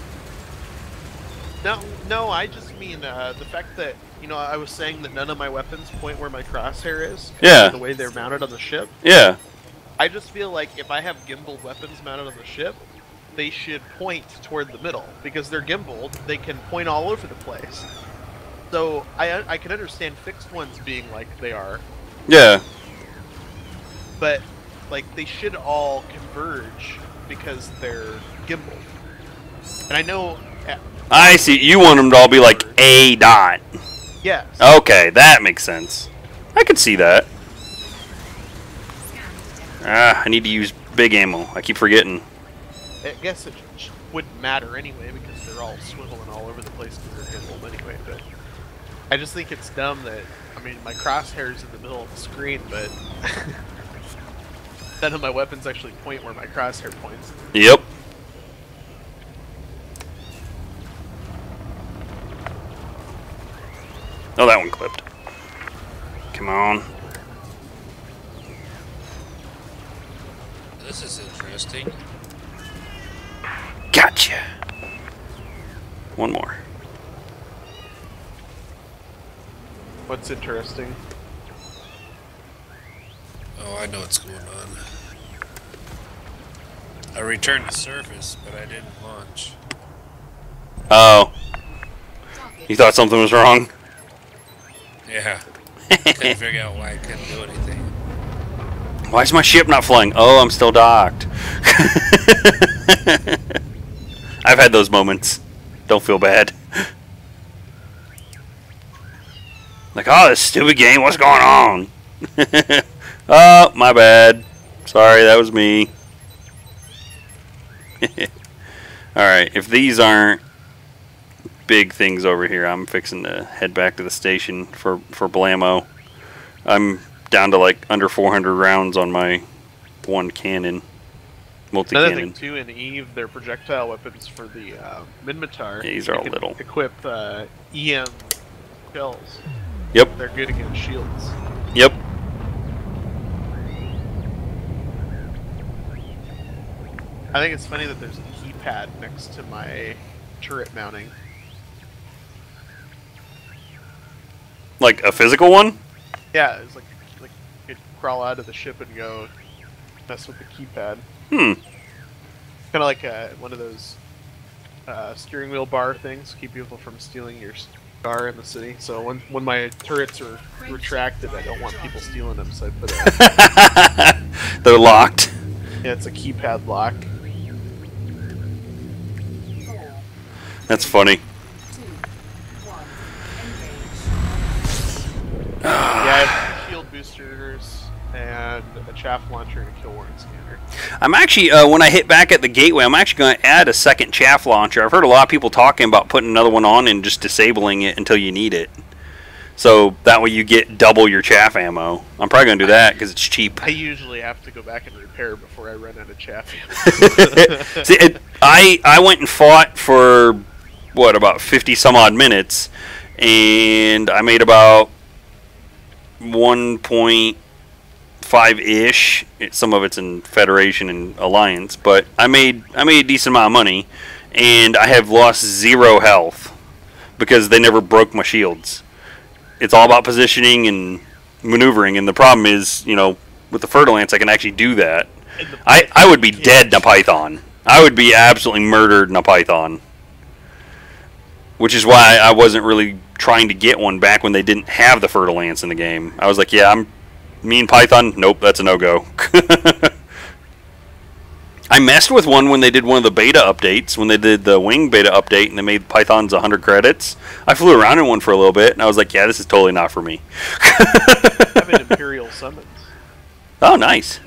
No, I just mean the fact that, I was saying that none of my weapons point where my crosshair is. Yeah. The way they're mounted on the ship. Yeah. I just feel like if I have gimbaled weapons mounted on the ship, they should point toward the middle. Because they're gimbaled, they can point all over the place. So I can understand fixed ones being like they are. Yeah. But, like, they should all converge because they're gimbaled. And I know... I see. You want them to all be like a dot. Yes. Okay, that makes sense. I could see that. I need to use big ammo. I keep forgetting. I guess it wouldn't matter anyway because they're all swiveling all over the place because they're gimbaled anyway. But I just think it's dumb that, my crosshair's in the middle of the screen, but none of my weapons actually point where my crosshair points. Yep. Oh, that one clipped. Come on. This is interesting. Gotcha. One more. What's interesting? Oh, I know what's going on. I returned to surface, but I didn't launch. Oh. Target You thought something was wrong? Yeah. Couldn't figure out why I couldn't do anything. Why is my ship not flying? Oh, I'm still docked. I've had those moments. Don't feel bad. Like, oh, this stupid game, what's going on? Oh, my bad. Sorry, that was me. Alright, if these aren't big things over here, I'm fixing to head back to the station for blammo. I'm down to like under 400 rounds on my one cannon. Another thing Multi-cannon. too, in Eve, their projectile weapons for the Minmatar. These are you all can little. Equip EM shells. Yep, They're good against shields. yep. I think it's funny that there's a keypad next to my turret mounting. Like a physical one? Yeah, it's like you could crawl out of the ship and go mess with the keypad. Hmm. Kind of like one of those steering wheel bar things, keep people from stealing your car in the city. So when my turrets are retracted, I don't want people stealing them, so I put a They're locked. yeah, it's a keypad lock. 4, That's funny. 2, 1. Engage. Yeah, I have shield boosters and a chaff launcher and a kill warrant scanner. I'm actually, when I hit back at the gateway, I'm actually going to add a second chaff launcher. I've heard a lot of people talking about putting another one on and just disabling it until you need it. So that way you get double your chaff ammo. I'm probably going to do that because it's cheap. I usually have to go back and repair before I run out of chaff. See, I went and fought for, what, about 50 some odd minutes, and I made about 1.5-ish. Some of it's in Federation and Alliance, but I made a decent amount of money, and I have lost 0 health because they never broke my shields. It's all about positioning and maneuvering, and the problem is, with the Fer-de-Lance, I can actually do that. I would be dead in a Python. I would be absolutely murdered in a Python. Which is why I wasn't really trying to get one back when they didn't have the Fer-de-Lance in the game. I was like, yeah, me and Python, nope, that's a no-go. I messed with one when they did one of the beta updates, when they did the Wing beta update and they made Pythons 100 credits. I flew around in one for a little bit, and I was like, yeah, this is totally not for me. I have an Imperial summons Oh, nice.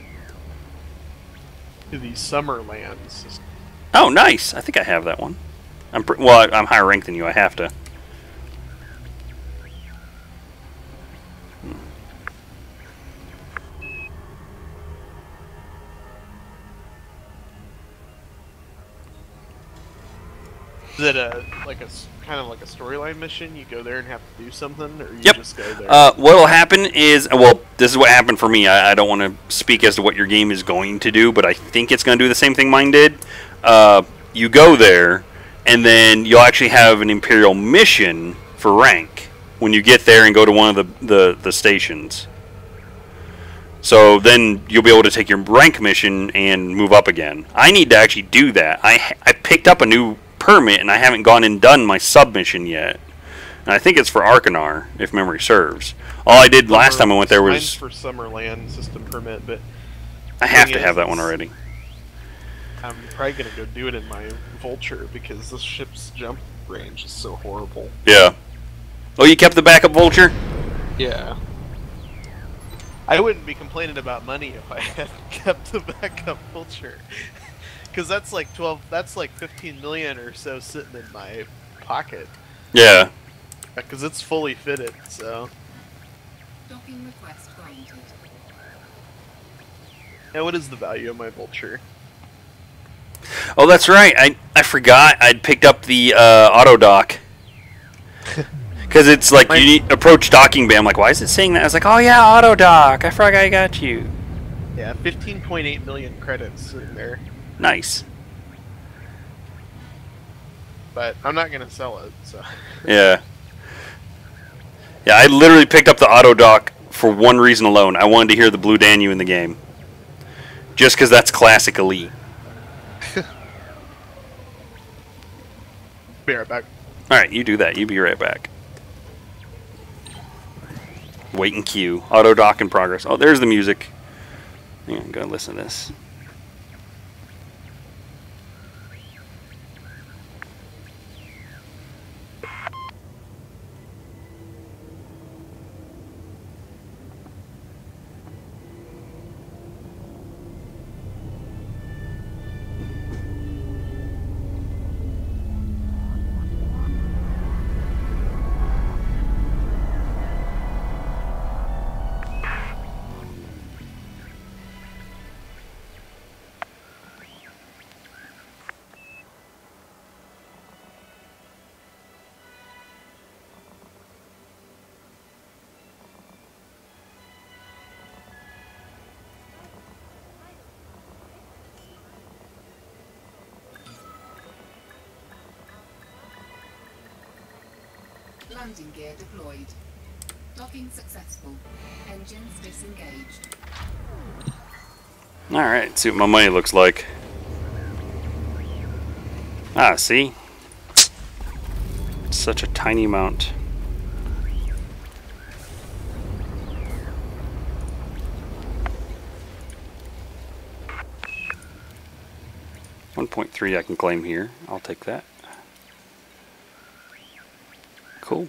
to the summer lands. Oh, nice. I think I have that one. I'm higher ranked than you. I have to. Is it a kind of like a storyline mission? You go there and have to do something, or you Yep. just go there? What'll happen is, well, this is what happened for me. I don't want to speak as to what your game is going to do, but I think it's going to do the same thing mine did. You go there, and then you'll actually have an Imperial mission for rank when you get there and go to one of the stations. So then you'll be able to take your rank mission and move up again. I need to actually do that. I picked up a new permit, and I haven't gone and done my submission yet. And I think it's for Arkanar, if memory serves. All I did last time I went there Mine's was... for Summerland system permit, but I have to thing have is, that one already. I'm probably gonna go do it in my Vulture because this ship's jump range is so horrible. Yeah. Oh, you kept the backup Vulture? Yeah. I wouldn't be complaining about money if I had kept the backup Vulture. Because that's like 15 million or so sitting in my pocket. Yeah. Because it's fully fitted, so. Docking request granted. Now, what is the value of my Vulture? Oh, that's right. I forgot I'd picked up the auto dock. Because it's like you need approach docking bay. I'm like, why is it saying that? I was like, oh yeah, auto dock. I forgot I got you. Yeah, 15.8 million credits sitting there. Nice. But I'm not gonna sell it, so. Yeah. Yeah, I literally picked up the auto dock for one reason alone. I wanted to hear the Blue Danube in the game. Just because that's classic Elite. Be right back. Alright, you do that. You be right back. Wait and queue. Auto dock in progress. Oh, there's the music. Hang on, I'm going to listen to this. Landing gear deployed. Docking successful. Engines disengaged. Alright, see what my money looks like. Ah, see? Such a tiny amount. .3 I can claim here. I'll take that. Cool.